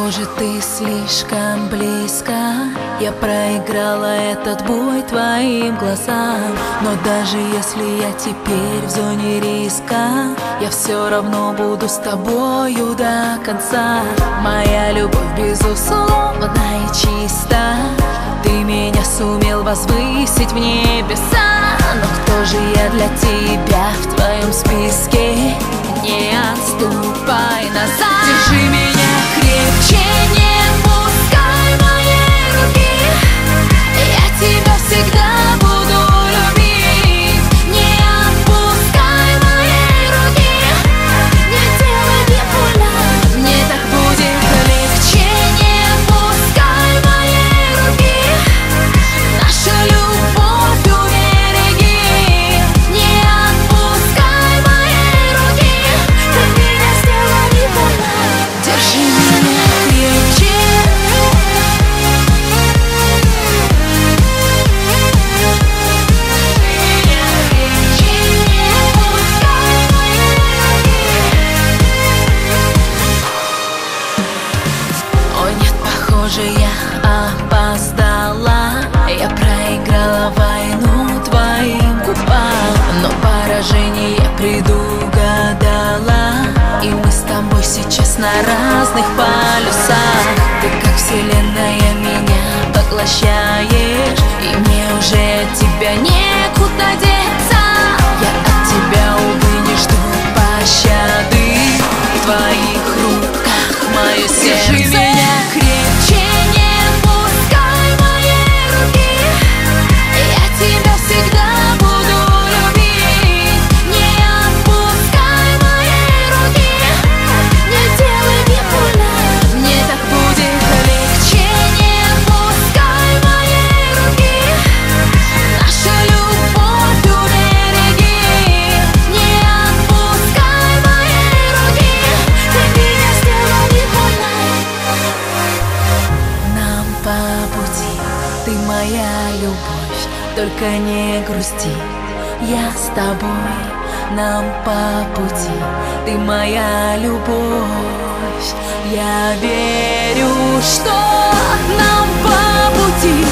Похоже, ты слишком близко. Я проиграла этот бой твоим глазам. Но даже если я теперь в зоне риска, я все равно буду с тобою до конца. Моя любовь безусловна и чиста. Ты меня сумел возвысить в небеса. Но кто же я для тебя в твоем списке? Не отступай назад. Держи меня крепче, не пускай моей руки. Я тебя всегда буду любить. Не отпускай моей руки. Не делай мне больно, мне так будет легче. Не пускай моей руки. Нашу любовь убереги. Не отпускай моей руки. Ты меня сделай не больно. Держи меня крепче. Ой, нет, похоже, я опоздала. Я проиграла войну твоим губам, но поражение предугадала. И мы с тобой сейчас на разных полюсах. Ты как вселенная меня поглощаешь, и мне уже от тебя некуда деться. Я от тебя, увы, не жду пощады. В твоих руках мое сердце. Держи меня крепче, не пускай моей руки. Я тебя всегда буду любить. Не отпускай моей руки. Не делай мне больно, мне так будет легче. Не пускай моей руки. Нашу любовь убереги. Не отпускай моей руки. Ты меня сделай не больно. Нам по пути, ты моя любовь, только не грусти, я с тобой. Нам по пути, ты моя любовь. Я верю, что нам по пути.